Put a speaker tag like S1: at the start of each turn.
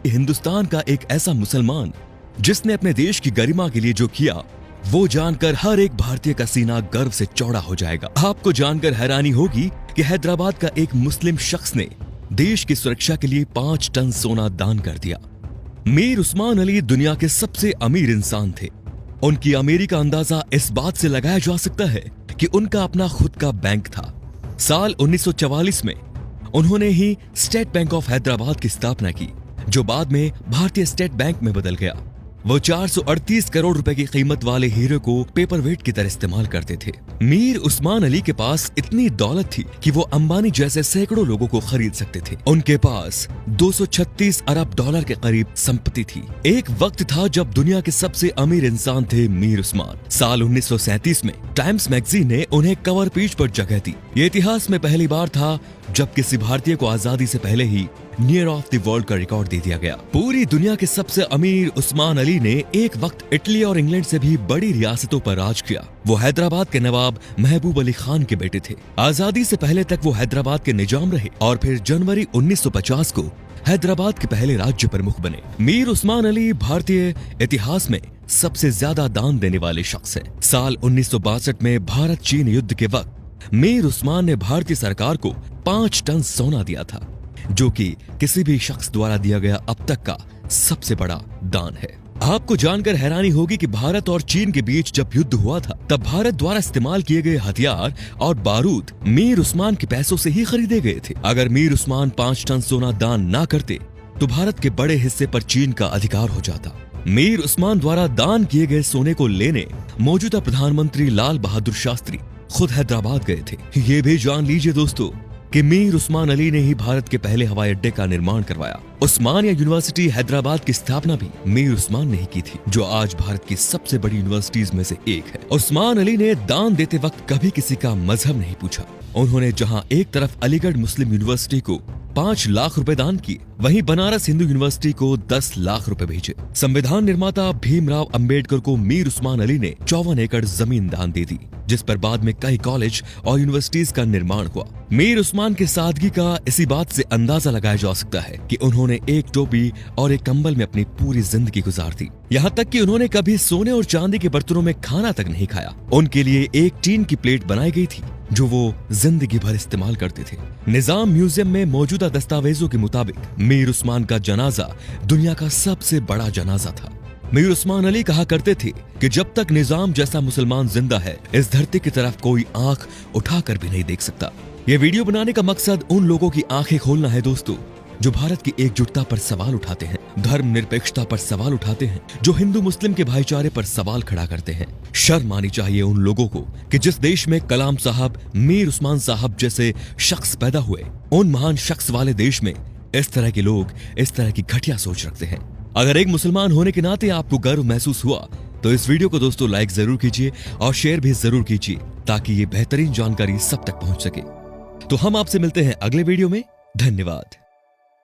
S1: हिंदुस्तान का एक ऐसा मुसलमान जिसने अपने देश की गरिमा के लिए जो किया, वो जानकर हर एक भारतीय का सीना गर्व से चौड़ा हो जाएगा। आपको जानकर हैरानी होगी कि हैदराबाद का एक मुस्लिम शख्स ने देश की सुरक्षा के लिए 5 टन सोना दान कर दिया। मीर उस्मान अली दुनिया के सबसे अमीर इंसान थे। उनकी अमीरी का अंदाजा इस बात से लगाया जा सकता है कि उनका अपना खुद का बैंक था। साल 1944 में उन्होंने ही स्टेट बैंक ऑफ हैदराबाद की स्थापना की, जो बाद में भारतीय स्टेट बैंक में बदल गया। वो 438 करोड़ रुपए की कीमत वाले हीरे को पेपर वेट की तरह इस्तेमाल करते थे। मीर उस्मान अली के पास इतनी दौलत थी कि वो अंबानी जैसे सैकड़ों लोगों को खरीद सकते थे। उनके पास 236 अरब डॉलर के करीब संपत्ति थी। एक वक्त था जब दुनिया के सबसे अमीर इंसान थे मीर उस्मान। साल 1937 में टाइम्स मैगजीन ने उन्हें कवर पेज पर जगह दी। ये इतिहास में पहली बार था जब किसी भारतीय को आजादी से पहले ही नियर ऑफ द वर्ल्ड का रिकॉर्ड दे दिया गया। पूरी दुनिया के सबसे अमीर उस्मान अली ने एक वक्त इटली और इंग्लैंड से भी बड़ी रियासतों पर राज किया। वो हैदराबाद के नवाब महबूब अली खान के बेटे थे। आजादी से पहले तक वो हैदराबाद के निजाम रहे और फिर जनवरी 1950 को हैदराबाद के पहले राज्य प्रमुख बने। मीर उस्मान अली भारतीय इतिहास में सबसे ज्यादा दान देने वाले शख्स हैं। साल 1962 में भारत चीन युद्ध के वक्त मीर उस्मान ने भारतीय सरकार को 5 टन सोना दिया था, जो कि किसी भी शख्स द्वारा दिया गया अब तक का सबसे बड़ा दान है। आपको जानकर हैरानी होगी कि भारत और चीन के बीच जब युद्ध हुआ था, तब भारत द्वारा इस्तेमाल किए गए हथियार और बारूद मीर उस्मान के पैसों से ही खरीदे गए थे। अगर मीर उस्मान 5 टन सोना दान ना करते तो भारत के बड़े हिस्से पर चीन का अधिकार हो जाता। मीर उस्मान द्वारा दान किए गए सोने को लेने मौजूदा प्रधानमंत्री लाल बहादुर शास्त्री खुद हैदराबाद गए थे। ये भी जान लीजिए दोस्तों कि मीर उस्मान अली ने ही भारत के पहले हवाई अड्डे का निर्माण करवाया। उस्मानिया यूनिवर्सिटी हैदराबाद की स्थापना भी मीर उस्मान ने ही की थी, जो आज भारत की सबसे बड़ी यूनिवर्सिटीज में से एक है। उस्मान अली ने दान देते वक्त कभी किसी का मजहब नहीं पूछा। उन्होंने जहां एक तरफ अलीगढ़ मुस्लिम यूनिवर्सिटी को 5 लाख रुपए दान किए, वहीं बनारस हिंदू यूनिवर्सिटी को 10 लाख रुपए भेजे। संविधान निर्माता भीमराव अंबेडकर को मीर उस्मान अली ने 54 एकड़ जमीन दान दे दी, जिस पर बाद में कई कॉलेज और यूनिवर्सिटीज का निर्माण हुआ। मीर उस्मान की सादगी का इसी बात से अंदाजा लगाया जा सकता है कि उन्होंने एक टोपी और एक कंबल में अपनी पूरी जिंदगी गुजार दी। यहाँ तक कि उन्होंने कभी सोने और चांदी के बर्तनों में खाना तक नहीं खाया। उनके लिए एक टीन की प्लेट बनाई गई थी, जो वो जिंदगी भर इस्तेमाल करते थे। निजाम म्यूजियम में मौजूदा दस्तावेजों के मुताबिक मीर उस्मान का जनाजा दुनिया का सबसे बड़ा जनाजा था। मीर उस्मान अली कहा करते थे कि जब तक निजाम जैसा मुसलमान जिंदा है, इस धरती की तरफ कोई आंख उठाकर भी नहीं देख सकता। ये वीडियो बनाने का मकसद उन लोगों की आंखें खोलना है दोस्तों, जो भारत की एकजुटता पर सवाल उठाते हैं, धर्मनिरपेक्षता पर सवाल उठाते हैं, जो हिंदू मुस्लिम के भाईचारे पर सवाल खड़ा करते हैं। शर्म आनी चाहिए उन लोगों को कि जिस देश में कलाम साहब, मीर उस्मान साहब जैसे शख्स पैदा हुए, उन महान शख्स वाले देश में इस तरह के लोग इस तरह की घटिया सोच रखते हैं। अगर एक मुसलमान होने के नाते आपको गर्व महसूस हुआ तो इस वीडियो को दोस्तों लाइक जरूर कीजिए और शेयर भी जरूर कीजिए, ताकि ये बेहतरीन जानकारी सब तक पहुंच सके। तो हम आपसे मिलते हैं अगले वीडियो में। धन्यवाद।